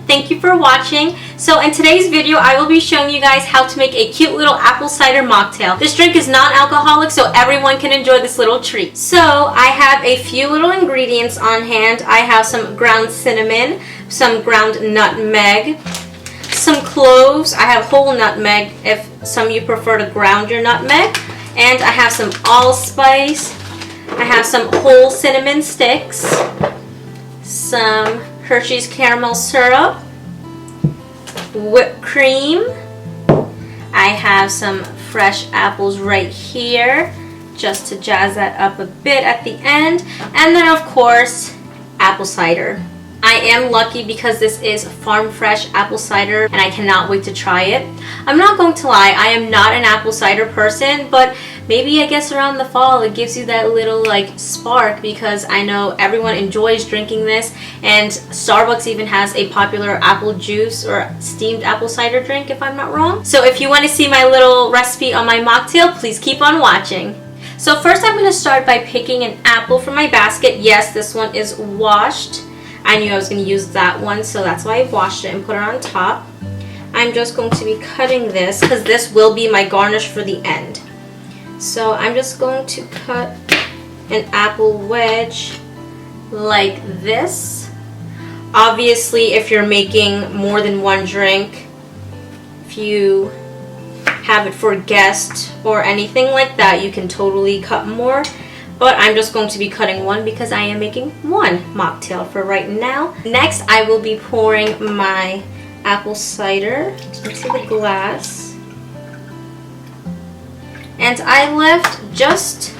Thank you for watching. So in today's video, I will be showing you guys how to make a cute little apple cider mocktail. This drink is non-alcoholic, so everyone can enjoy this little treat. So I have a few little ingredients on hand. I have some ground cinnamon, some ground nutmeg, some cloves. I have whole nutmeg if some of you prefer to ground your nutmeg. And I have some allspice. I have some whole cinnamon sticks, some Hershey's caramel syrup, whipped cream. I have some fresh apples right here just to jazz that up a bit at the end. And then of course, apple cider. I am lucky because this is farm fresh apple cider and I cannot wait to try it. I'm not going to lie, I am not an apple cider person, but maybe I guess around the fall it gives you that little like spark, because I know everyone enjoys drinking this, and Starbucks even has a popular apple juice or steamed apple cider drink if I'm not wrong. So if you want to see my little recipe on my mocktail, please keep on watching. So first I'm going to start by picking an apple from my basket. Yes, this one is washed. I knew I was going to use that one, so that's why I washed it and put it on top. I'm just going to be cutting this because this will be my garnish for the end. So I'm just going to cut an apple wedge like this. Obviously, if you're making more than one drink, if you have it for guests or anything like that, you can totally cut more. But I'm just going to be cutting one because I am making one mocktail for right now. Next, I will be pouring my apple cider into the glass. And I left just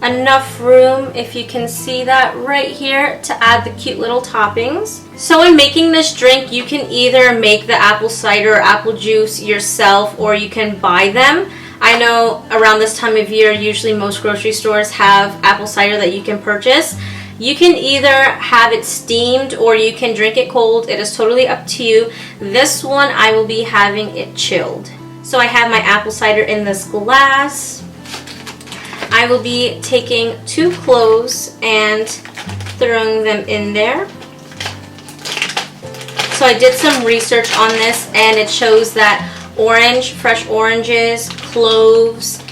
enough room, if you can see that right here, to add the cute little toppings. So in making this drink, you can either make the apple cider or apple juice yourself, or you can buy them. I know around this time of year, usually most grocery stores have apple cider that you can purchase. You can either have it steamed or you can drink it cold. It is totally up to you. This one, I will be having it chilled. So I have my apple cider in this glass. I will be taking 2 cloves and throwing them in there. So I did some research on this and it shows that fresh oranges, cloves,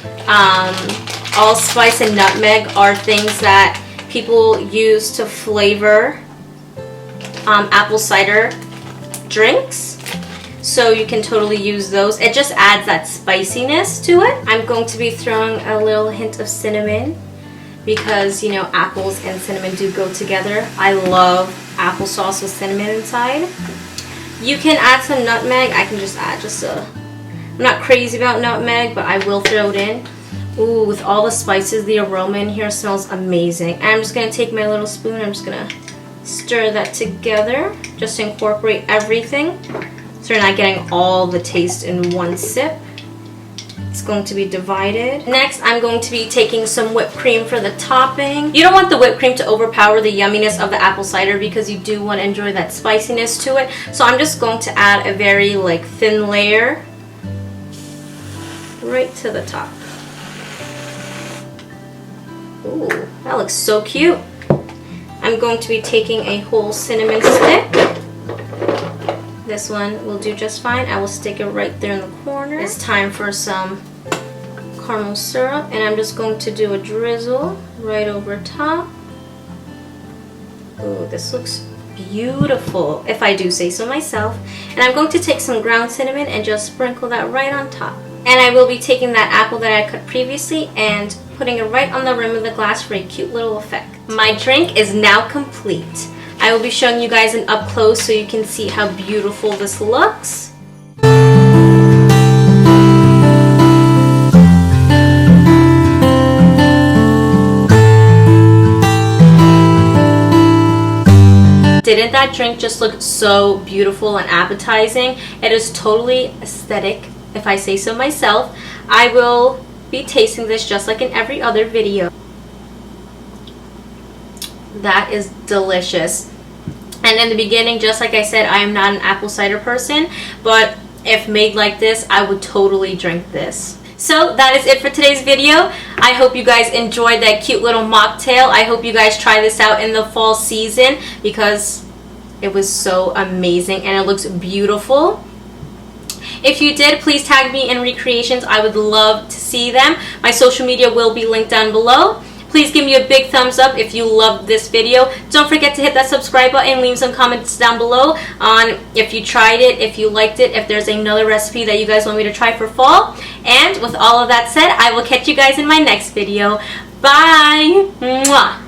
allspice, and nutmeg are things that people use to flavor apple cider drinks. So you can totally use those. It just adds that spiciness to it. I'm going to be throwing a little hint of cinnamon because, you know, apples and cinnamon do go together. I love applesauce with cinnamon inside. You can add some nutmeg. I can just add I'm not crazy about nutmeg, but I will throw it in. Ooh, with all the spices, the aroma in here smells amazing. And I'm just going to take my little spoon. I'm just going to stir that together just to incorporate everything, so you're not getting all the taste in one sip. It's going to be divided. Next, I'm going to be taking some whipped cream for the topping. You don't want the whipped cream to overpower the yumminess of the apple cider because you do want to enjoy that spiciness to it. So I'm just going to add a very thin layer right to the top. Ooh, that looks so cute. I'm going to be taking a whole cinnamon stick. This one will do just fine. I will stick it right there in the corner. It's time for some caramel syrup, and I'm just going to do a drizzle right over top. Ooh, this looks beautiful, if I do say so myself. And I'm going to take some ground cinnamon and just sprinkle that right on top. And I will be taking that apple that I cut previously and putting it right on the rim of the glass for a cute little effect. My drink is now complete. I will be showing you guys an up close so you can see how beautiful this looks. Didn't that drink just look so beautiful and appetizing? It is totally aesthetic, if I say so myself. I will be tasting this just like in every other video. That is delicious. And in the beginning, just like I said, I am not an apple cider person, but if made like this, I would totally drink this. So that is it for today's video. I hope you guys enjoyed that cute little mocktail. I hope you guys try this out in the fall season because It was so amazing and it looks beautiful. If you did, please tag me in recreations. I would love to see them. My social media will be linked down below. Please give me a big thumbs up if you loved this video. Don't forget to hit that subscribe button and leave some comments down below on if you tried it, if you liked it, if there's another recipe that you guys want me to try for fall. And with all of that said, I will catch you guys in my next video. Bye! Mwah!